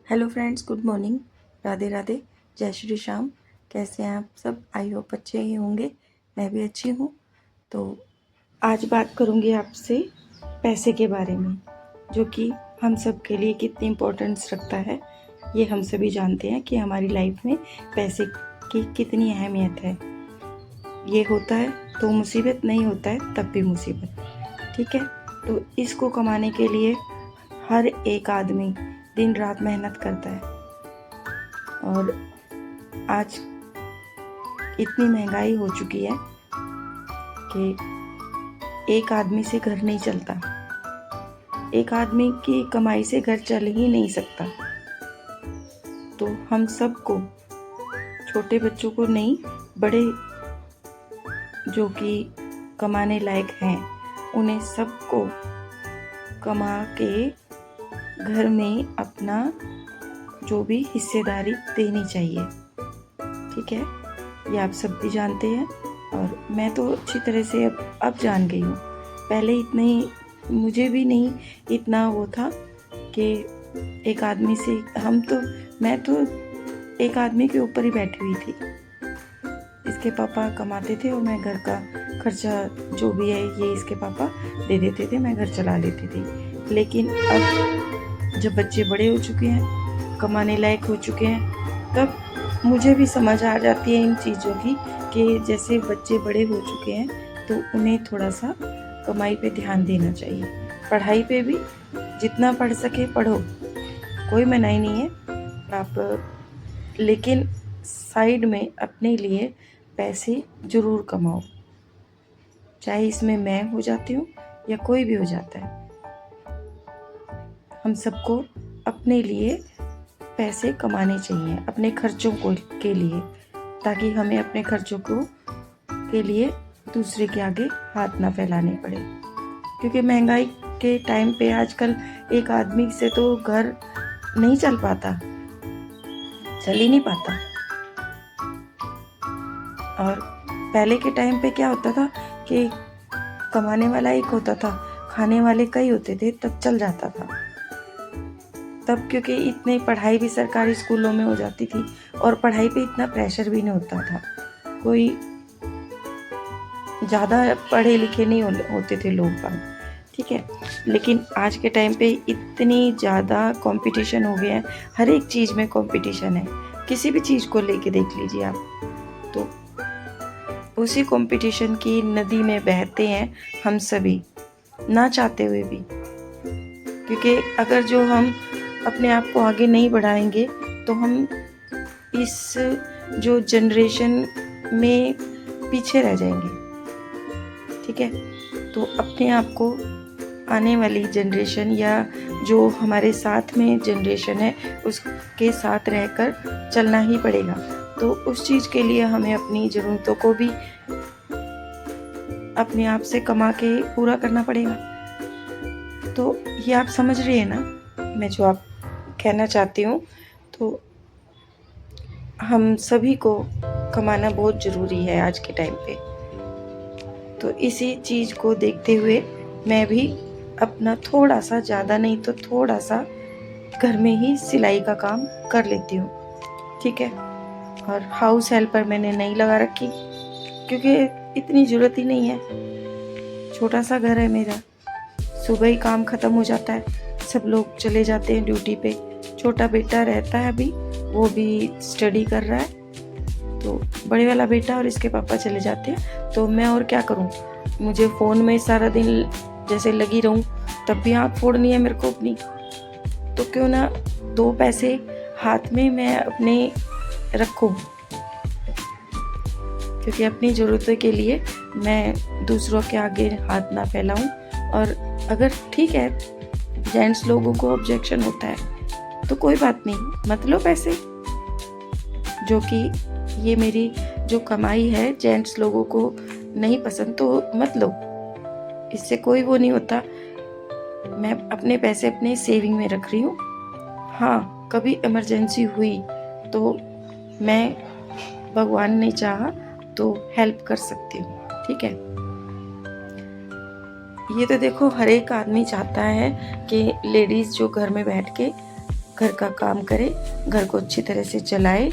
Hello friends, good morning. Radhe Radhe, जय श्री श्याम। कैसे हैं आप सब? आई होप अच्छे ही होंगे। मैं भी अच्छी हूँ। तो आज बात करूँगी आपसे पैसे के बारे में, जो कि हम सब के लिए कितनी इम्पोर्टेंस रखता है। ये हम सभी जानते हैं कि हमारी लाइफ में पैसे की कितनी अहमियत है। ये होता है तो मुसीबत, नहीं होता है तब भी मुसीबत। ठीक है, तो इसको कमाने के लिए हर एक आदमी दिन रात मेहनत करता है। और आज इतनी महंगाई हो चुकी है कि एक आदमी से घर नहीं चलता, एक आदमी की कमाई से घर चल ही नहीं सकता। तो हम सबको, छोटे बच्चों को नहीं, बड़े जो कि कमाने लायक हैं, उन्हें सबको कमा के घर में अपना जो भी हिस्सेदारी देनी चाहिए। ठीक है, ये आप सब भी जानते हैं और मैं तो अच्छी तरह से अब जान गई हूँ। पहले इतनी मुझे भी नहीं इतना वो था कि एक आदमी से मैं तो एक आदमी के ऊपर ही बैठी हुई थी। इसके पापा कमाते थे और मैं घर का खर्चा जो भी है ये इसके पापा दे देते थे, मैं घर चला लेती थी। लेकिन अब जब बच्चे बड़े हो चुके हैं, कमाने लायक हो चुके हैं, तब मुझे भी समझ आ जाती है इन चीज़ों की कि जैसे बच्चे बड़े हो चुके हैं तो उन्हें थोड़ा सा कमाई पे ध्यान देना चाहिए। पढ़ाई पे भी जितना पढ़ सके पढ़ो, कोई मनाही नहीं है आप, लेकिन साइड में अपने लिए पैसे ज़रूर कमाओ। चाहे इसमें मैं हो जाती हूँ या कोई भी हो जाता है, हम सबको अपने लिए पैसे कमाने चाहिए, अपने खर्चों के लिए, ताकि हमें अपने खर्चों के लिए दूसरे के आगे हाथ ना फैलाने पड़े। क्योंकि महंगाई के टाइम पे आजकल एक आदमी से तो घर नहीं चल पाता, चल ही नहीं पाता। और पहले के टाइम पे क्या होता था कि कमाने वाला एक होता था, खाने वाले कई होते थे, तब चल जाता था। तब क्योंकि इतनी पढ़ाई भी सरकारी स्कूलों में हो जाती थी और पढ़ाई पे इतना प्रेशर भी नहीं होता था, कोई ज़्यादा पढ़े लिखे नहीं होते थे लोग बाग। ठीक है, लेकिन आज के टाइम पे इतनी ज़्यादा कंपटीशन हो गया है, हर एक चीज़ में कंपटीशन है। किसी भी चीज़ को लेके देख लीजिए आप, तो उसी कंपटीशन की नदी में बहते हैं हम सभी, ना चाहते हुए भी। क्योंकि अगर जो हम अपने आप को आगे नहीं बढ़ाएंगे तो हम इस जो जनरेशन में पीछे रह जाएंगे। ठीक है, तो अपने आप को आने वाली जनरेशन या जो हमारे साथ में जनरेशन है उसके साथ रहकर चलना ही पड़ेगा। तो उस चीज़ के लिए हमें अपनी ज़रूरतों को भी अपने आप से कमा के पूरा करना पड़ेगा। तो ये आप समझ रही है ना मैं जो आप कहना चाहती हूँ। तो हम सभी को कमाना बहुत ज़रूरी है आज के टाइम पे। तो इसी चीज़ को देखते हुए मैं भी अपना थोड़ा सा, ज़्यादा नहीं तो थोड़ा सा, घर में ही सिलाई का काम कर लेती हूँ। ठीक है, और हाउस हेल्पर मैंने नहीं लगा रखी क्योंकि इतनी ज़रूरत ही नहीं है। छोटा सा घर है मेरा, सुबह ही काम ख़त्म हो जाता है, सब लोग चले जाते हैं ड्यूटी पे। छोटा बेटा रहता है अभी, वो भी स्टडी कर रहा है, तो बड़े वाला बेटा और इसके पापा चले जाते हैं। तो मैं और क्या करूं, मुझे फ़ोन में सारा दिन जैसे लगी रहूं, तब भी आँख फोड़नी है मेरे को अपनी। तो क्यों ना दो पैसे हाथ में मैं अपने रखूं, क्योंकि अपनी ज़रूरतों के लिए मैं दूसरों के आगे हाथ ना फैलाऊं। और अगर ठीक है, जेंट्स लोगों को ऑब्जेक्शन होता है तो कोई बात नहीं, मत लो पैसे। जो कि ये मेरी जो कमाई है जेंट्स लोगों को नहीं पसंद तो मत लो, इससे कोई वो नहीं होता। मैं अपने पैसे अपने सेविंग में रख रही हूँ। हाँ, कभी इमरजेंसी हुई तो मैं, भगवान ने चाहा तो हेल्प कर सकती हूँ। ठीक है, ये तो देखो हर एक आदमी चाहता है कि लेडीज़ जो घर में बैठ के घर का काम करे, घर को अच्छी तरह से चलाए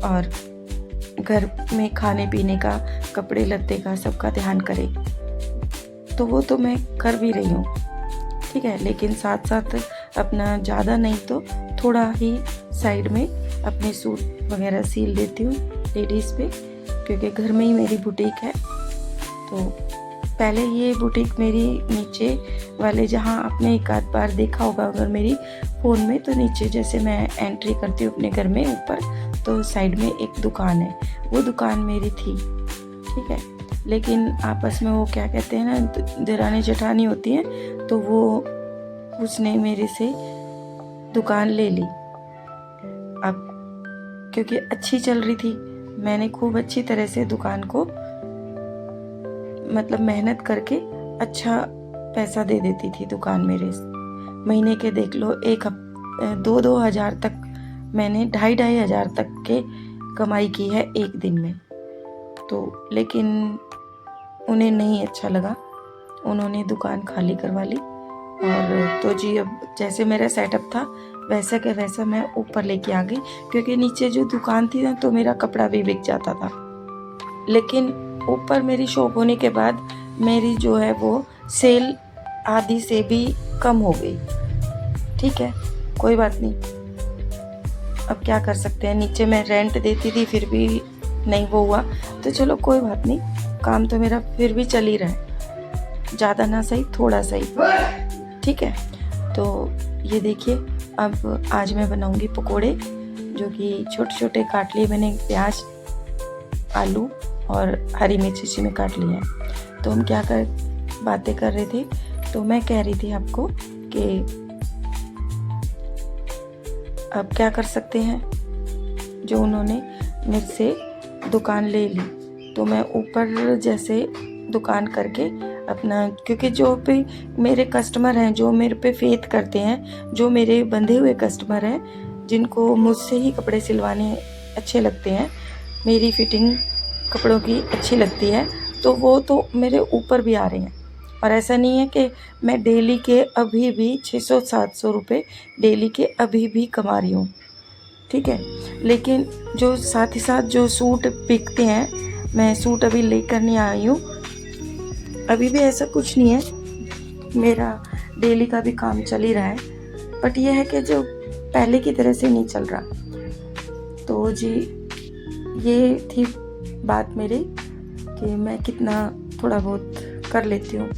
और घर में खाने पीने का, कपड़े लत्ते का, सबका ध्यान करे। तो वो तो मैं कर भी रही हूँ, ठीक है। लेकिन साथ साथ अपना ज़्यादा नहीं तो थोड़ा ही साइड में अपने सूट वगैरह सील देती हूँ लेडीज़ पे, क्योंकि घर में ही मेरी बुटीक है। तो पहले ये बुटीक मेरी नीचे वाले, जहाँ आपने एक आध बार देखा होगा अगर मेरी फ़ोन में, तो नीचे जैसे मैं एंट्री करती हूँ अपने घर में ऊपर, तो साइड में एक दुकान है, वो दुकान मेरी थी, ठीक है। लेकिन आपस में वो क्या कहते हैं ना, देरानी जेठानी होती है, तो वो उसने मेरे से दुकान ले ली। अब क्योंकि अच्छी चल रही थी, मैंने खूब अच्छी तरह से दुकान को मतलब मेहनत करके अच्छा पैसा दे देती थी दुकान मेरे। महीने के देख लो 2-2 हज़ार तक मैंने 2,500 हज़ार तक के कमाई की है एक दिन में। तो लेकिन उन्हें नहीं अच्छा लगा, उन्होंने दुकान खाली करवा ली। और तो जी अब जैसे मेरा सेटअप था वैसा के वैसा मैं ऊपर लेके आ गई, क्योंकि नीचे जो दुकान थी ना तो मेरा कपड़ा भी बिक जाता था। लेकिन ऊपर मेरी शॉप होने के बाद मेरी जो है वो सेल आधी से भी कम हो गई, ठीक है। कोई बात नहीं, अब क्या कर सकते हैं। नीचे मैं रेंट देती थी फिर भी नहीं वो हुआ, तो चलो कोई बात नहीं, काम तो मेरा फिर भी चल ही रहा है, ज़्यादा ना सही थोड़ा सही, ठीक है। तो ये देखिए, अब आज मैं बनाऊंगी पकोड़े, जो कि छोटे छोटे काट लिए मैंने, प्याज, आलू और हरी मिर्च इसी में काट लिया है। तो हम क्या बातें कर रहे थे, तो मैं कह रही थी आपको कि अब क्या कर सकते हैं, जो उन्होंने मेरे से दुकान ले ली, तो मैं ऊपर जैसे दुकान करके अपना, क्योंकि जो भी मेरे कस्टमर हैं, जो मेरे पे फेथ करते हैं, जो मेरे बंधे हुए कस्टमर हैं, जिनको मुझसे ही कपड़े सिलवाने अच्छे लगते हैं, मेरी फिटिंग कपड़ों की अच्छी लगती है, तो वो तो मेरे ऊपर भी आ रहे हैं। और ऐसा नहीं है कि मैं डेली के अभी भी 600-700 रुपये डेली के अभी भी कमा रही हूँ, ठीक है। लेकिन जो साथ ही साथ जो सूट बिकते हैं, मैं सूट अभी लेकर नहीं आई हूँ, अभी भी ऐसा कुछ नहीं है, मेरा डेली का भी काम चल ही रहा है, बट ये है कि जो पहले की तरह से नहीं चल रहा। तो जी ये थी बात मेरी कि मैं कितना थोड़ा बहुत कर लेती हूँ।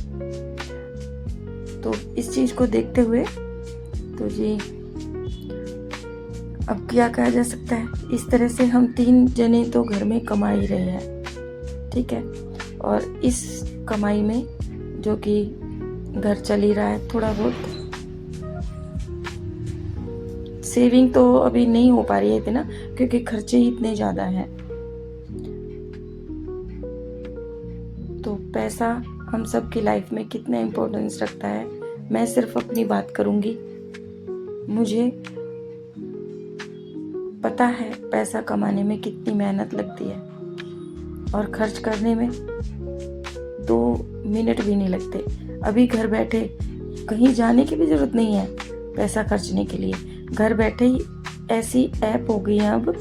तो इस चीज़ को देखते हुए तो जी अब क्या कहा जा सकता है, इस तरह से हम 3 जने तो घर में कमा ही रहे हैं, ठीक है। और इस कमाई में जो कि घर चल ही रहा है, थोड़ा बहुत सेविंग तो अभी नहीं हो पा रही है इतना, क्योंकि खर्चे ही इतने ज़्यादा हैं। तो पैसा हम सब की लाइफ में कितना इम्पोर्टेंस रखता है, मैं सिर्फ अपनी बात करूँगी। मुझे पता है पैसा कमाने में कितनी मेहनत लगती है, और खर्च करने में 2 मिनट भी नहीं लगते। अभी घर बैठे कहीं जाने की भी ज़रूरत नहीं है पैसा खर्चने के लिए, घर बैठे ही ऐसी ऐप हो गई है, अब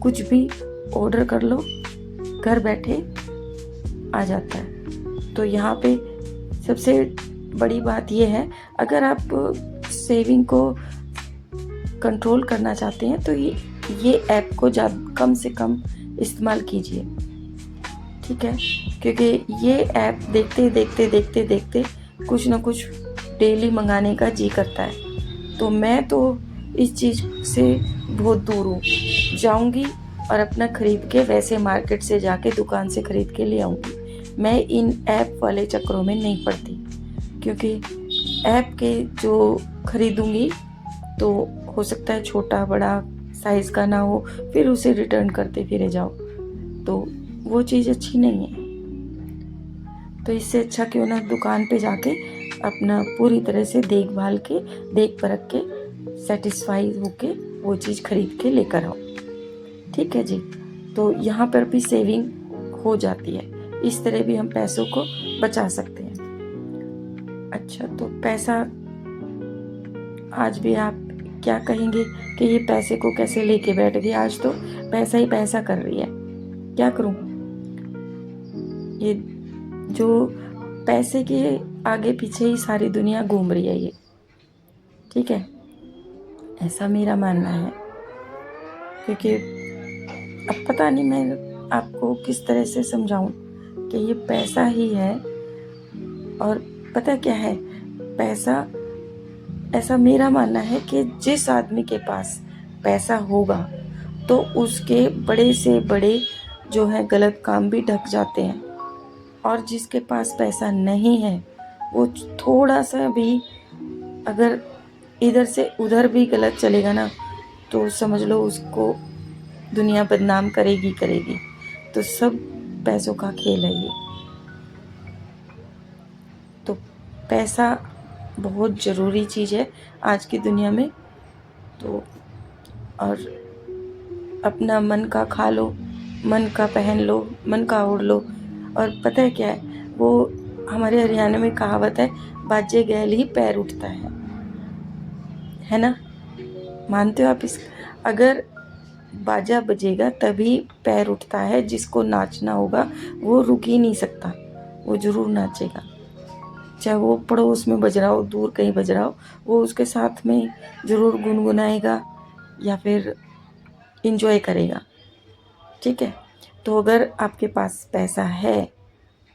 कुछ भी ऑर्डर कर लो घर बैठे आ जाता है। तो यहाँ पे सबसे बड़ी बात यह है, अगर आप सेविंग को कंट्रोल करना चाहते हैं तो ये ऐप को कम से कम इस्तेमाल कीजिए, ठीक है। क्योंकि ये ऐप देखते देखते कुछ ना कुछ डेली मंगाने का जी करता है। तो मैं तो इस चीज़ से बहुत दूर हूँ, जाऊँगी और अपना ख़रीद के वैसे मार्केट से जाके दुकान से ख़रीद के ले आऊँगी। मैं इन ऐप वाले चक्करों में नहीं पड़ती, क्योंकि ऐप के जो ख़रीदूँगी तो हो सकता है छोटा बड़ा साइज़ का ना हो, फिर उसे रिटर्न करते फिरे जाओ, तो वो चीज़ अच्छी नहीं है। तो इससे अच्छा क्यों ना दुकान पे जाके अपना पूरी तरह से देखभाल के, देख परख के, सेटिस्फाई होके वो चीज़ खरीद के लेकर आओ, ठीक है जी। तो यहाँ पर भी सेविंग हो जाती है, इस तरह भी हम पैसों को बचा सकते हैं। अच्छा, तो पैसा आज भी आप क्या कहेंगे कि ये पैसे को कैसे लेके बैठ गई, आज तो पैसा ही पैसा कर रही है। क्या करूं, ये जो पैसे के आगे पीछे ही सारी दुनिया घूम रही है ये। ठीक है, ऐसा मेरा मानना है। क्योंकि अब पता नहीं मैं आपको किस तरह से समझाऊं कि ये पैसा ही है। और पता क्या है, पैसा, ऐसा मेरा मानना है कि जिस आदमी के पास पैसा होगा तो उसके बड़े से बड़े जो है गलत काम भी ढक जाते हैं। और जिसके पास पैसा नहीं है वो थोड़ा सा भी अगर इधर से उधर भी गलत चलेगा ना, तो समझ लो उसको दुनिया बदनाम करेगी करेगी। तो सब पैसों का खेल है ये। तो पैसा बहुत ज़रूरी चीज़ है आज की दुनिया में। तो और अपना मन का खा लो, मन का पहन लो, मन का ओढ़ लो। और पता है क्या है, वो हमारे हरियाणा में कहावत है, बाजे गैल ही पैर उठता है ना। मानते हो आप इस? अगर बाजा बजेगा तभी पैर उठता है। जिसको नाचना होगा वो रुक ही नहीं सकता, वो ज़रूर नाचेगा। चाहे वो पड़ोस में बज रहा हो, दूर कहीं बज रहा हो, वो उसके साथ में ज़रूर गुनगुनाएगा या फिर इंजॉय करेगा। ठीक है, तो अगर आपके पास पैसा है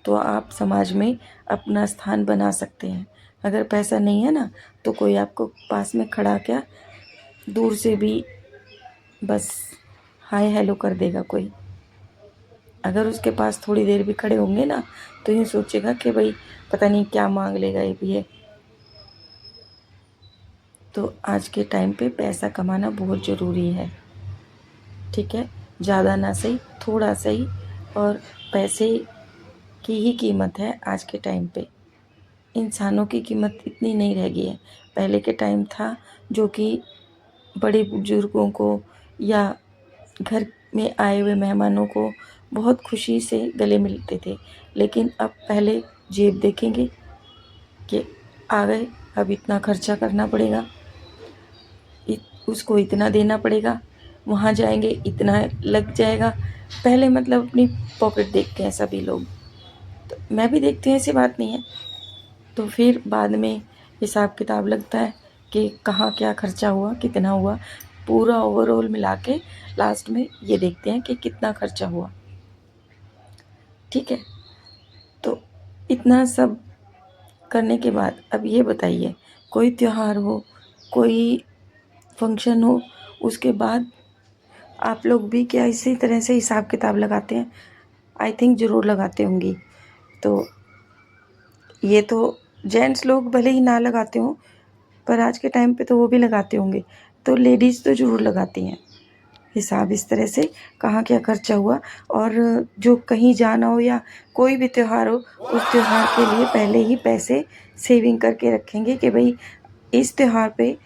तो आप समाज में अपना स्थान बना सकते हैं। अगर पैसा नहीं है ना, तो कोई आपको पास में खड़ा क्या, दूर से भी बस हाय हेलो कर देगा कोई। अगर उसके पास थोड़ी देर भी खड़े होंगे ना, तो यूँ सोचेगा कि भाई पता नहीं क्या मांग लेगा ये भी है। तो आज के टाइम पे पैसा कमाना बहुत ज़रूरी है। ठीक है, ज़्यादा ना सही, थोड़ा सही। और पैसे की ही कीमत है आज के टाइम पे। इंसानों की कीमत इतनी नहीं रह गई है। पहले के टाइम था जो कि बड़े बुजुर्गों को या घर में आए हुए मेहमानों को बहुत खुशी से गले मिलते थे। लेकिन अब पहले जेब देखेंगे कि आ गए, अब इतना खर्चा करना पड़ेगा, उसको इतना देना पड़ेगा, वहाँ जाएंगे इतना लग जाएगा। पहले मतलब अपनी पॉकेट देखते हैं सभी लोग, तो मैं भी देखती हूँ, ऐसी बात नहीं है। तो फिर बाद में हिसाब किताब लगता है कि कहाँ क्या खर्चा हुआ, कितना हुआ, पूरा ओवरऑल मिला के लास्ट में ये देखते हैं कि कितना खर्चा हुआ। ठीक है, तो इतना सब करने के बाद अब ये बताइए, कोई त्यौहार हो, कोई फंक्शन हो, उसके बाद आप लोग भी क्या इसी तरह से हिसाब किताब लगाते हैं? आई थिंक ज़रूर लगाते होंगी। तो ये तो जेंट्स लोग भले ही ना लगाते हों, पर आज के टाइम पे तो वो भी लगाते होंगे। तो लेडीज़ तो ज़रूर लगाती हैं हिसाब इस तरह से, कहाँ क्या खर्चा हुआ। और जो कहीं जाना हो या कोई भी त्यौहार हो, उस त्यौहार के लिए पहले ही पैसे सेविंग करके रखेंगे कि भाई इस त्यौहार पे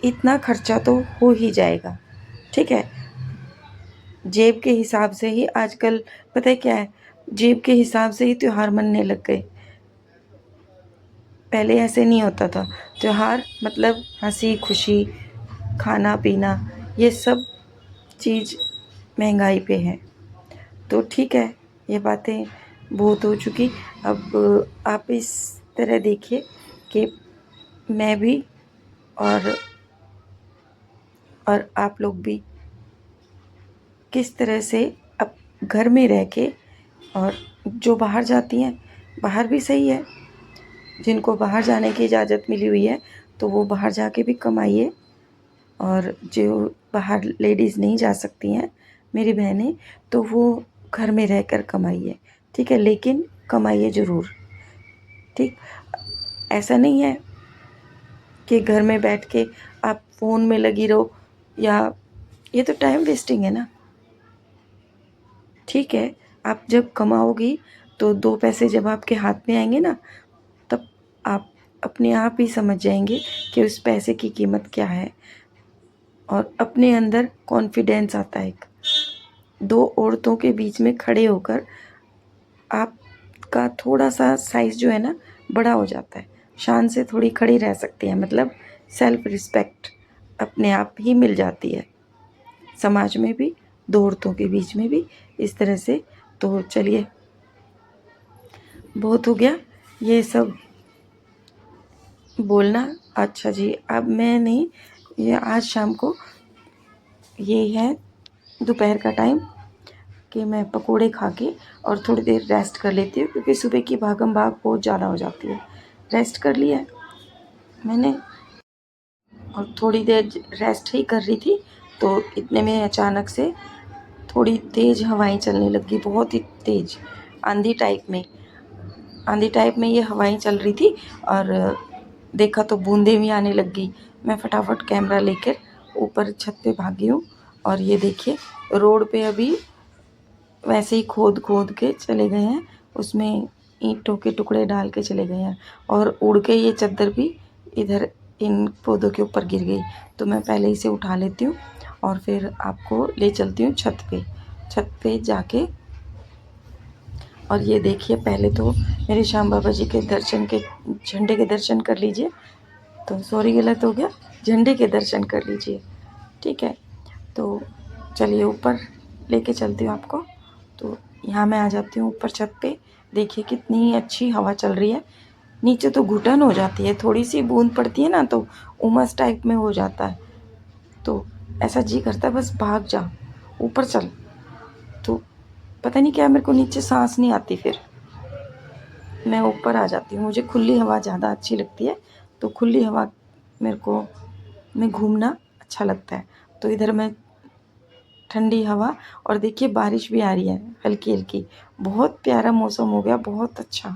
इतना खर्चा तो हो ही जाएगा। ठीक है, जेब के हिसाब से ही आजकल, पता है क्या है, जेब के हिसाब से ही त्यौहार मनने लग गए। पहले ऐसे नहीं होता था। त्यौहार मतलब हंसी खुशी, खाना पीना, ये सब चीज़ महंगाई पे है। तो ठीक है, ये बातें बहुत हो चुकी। अब आप इस तरह देखिए कि मैं भी और आप लोग भी किस तरह से अब घर में रह के, और जो बाहर जाती हैं, बाहर भी सही है, जिनको बाहर जाने की इजाज़त मिली हुई है तो वो बाहर जाके भी कमाइए। और जो बाहर लेडीज़ नहीं जा सकती हैं, मेरी बहनें, तो वो घर में रहकर कमाइए। ठीक है, लेकिन कमाइए ज़रूर। ठीक, ऐसा नहीं है कि घर में बैठ के आप फ़ोन में लगी रहो, या ये तो टाइम वेस्टिंग है ना। ठीक है, आप जब कमाओगी तो 2 पैसे जब आपके हाथ में आएंगे ना, तब आप अपने आप ही समझ जाएंगे कि उस पैसे की कीमत क्या है। और अपने अंदर कॉन्फिडेंस आता है। एक 2 औरतों के बीच में खड़े होकर आपका थोड़ा सा साइज़ जो है ना बड़ा हो जाता है, शान से थोड़ी खड़ी रह सकती है, मतलब सेल्फ रिस्पेक्ट अपने आप ही मिल जाती है, समाज में भी, दो औरतों के बीच में भी, इस तरह से। तो चलिए, बहुत हो गया ये सब बोलना। अच्छा जी, अब मैं नहीं, ये आज शाम को, ये है दोपहर का टाइम, कि मैं पकोड़े खा के और थोड़ी देर रेस्ट कर लेती हूँ, क्योंकि सुबह की भागम भाग बहुत ज़्यादा हो जाती है। रेस्ट कर लिया है मैंने, और थोड़ी देर रेस्ट ही कर रही थी, तो इतने में अचानक से थोड़ी तेज़ हवाएं चलने लगी, बहुत ही तेज़, आंधी टाइप में। आंधी टाइप में ये हवाएं चल रही थी, और देखा तो बूंदें भी आने लग गई। मैं फटाफट कैमरा लेकर ऊपर छत पे भागी हूँ, और ये देखिए रोड पे अभी वैसे ही खोद खोद के चले गए हैं, उसमें ईंटों के टुकड़े डाल के चले गए हैं, और उड़ के ये चद्दर भी इधर इन पौधों के ऊपर गिर गई। तो मैं पहले इसे उठा लेती हूँ और फिर आपको ले चलती हूँ छत पे जाके। और ये देखिए, पहले तो मेरे श्याम बाबा जी के दर्शन के, झंडे के दर्शन कर लीजिए। तो सॉरी, गलत हो गया, झंडे के दर्शन कर लीजिए, ठीक है। तो चलिए ऊपर लेके चलती हूँ आपको। तो यहाँ मैं आ जाती हूँ ऊपर छत पे। देखिए कितनी अच्छी हवा चल रही है। नीचे तो घुटन हो जाती है, थोड़ी सी बूंद पड़ती है ना तो उमस टाइप में हो जाता है। तो ऐसा जी करता है बस भाग जा, ऊपर चल। तो पता नहीं क्या, मेरे को नीचे सांस नहीं आती, फिर मैं ऊपर आ जाती हूँ। मुझे खुली हवा ज़्यादा अच्छी लगती है, तो खुली हवा मेरे को में घूमना अच्छा लगता है। तो इधर मैं ठंडी हवा, और देखिए बारिश भी आ रही है हल्की हल्की। बहुत प्यारा मौसम हो गया, बहुत अच्छा।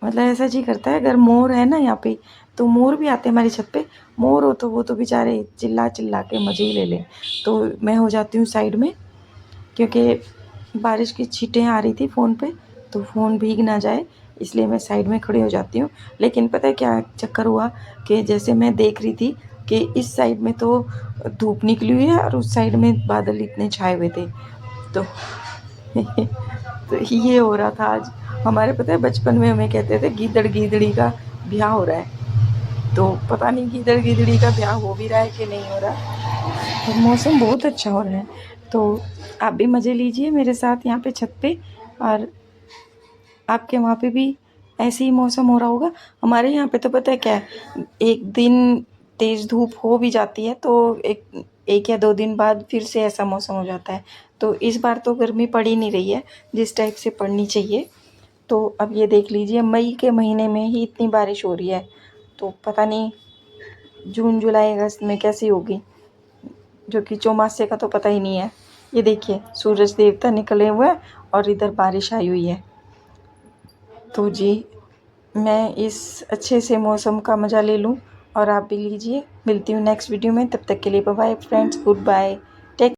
मतलब ऐसा जी करता है, अगर मोर है ना यहाँ पे, तो मोर भी आते हैं हमारी छत पे। मोर हो तो वो तो बेचारे चिल्ला चिल्ला के मज़े ही ले लें। तो मैं हो जाती हूँ साइड में, क्योंकि बारिश की छींटें आ रही थी फ़ोन पे, तो फ़ोन भीग ना जाए, इसलिए मैं साइड में खड़ी हो जाती हूँ। लेकिन पता है क्या चक्कर हुआ, कि जैसे मैं देख रही थी कि इस साइड में तो धूप निकली हुई है और उस साइड में बादल इतने छाए हुए थे। तो तो ये हो रहा था आज। हमारे पता है बचपन में हमें कहते थे गीदड़ गीदड़ी का ब्याह हो रहा है। तो पता नहीं गीदड़ गीदड़ी का ब्याह हो भी रहा है कि नहीं हो रहा। और मौसम बहुत अच्छा हो रहा है, तो आप भी मज़े लीजिए मेरे साथ यहाँ पे छत पे। और आपके वहाँ पे भी ऐसे ही मौसम हो रहा होगा। हमारे यहाँ पे तो पता है क्या है, एक दिन तेज़ धूप हो भी जाती है, तो एक या 2 दिन बाद फिर से ऐसा मौसम हो जाता है। तो इस बार तो गर्मी पड़ ही नहीं रही है जिस टाइप से पड़नी चाहिए। तो अब ये देख लीजिए, मई के महीने में ही इतनी बारिश हो रही है, तो पता नहीं जून जुलाई अगस्त में कैसी होगी, जो कि चौमासे का तो पता ही नहीं है। ये देखिए सूरज देवता निकले हुए हैं और इधर बारिश आई हुई है। तो जी, मैं इस अच्छे से मौसम का मज़ा ले लूँ, और आप भी लीजिए। मिलती हूँ नेक्स्ट वीडियो में, तब तक के लिए bye bye friends, good bye.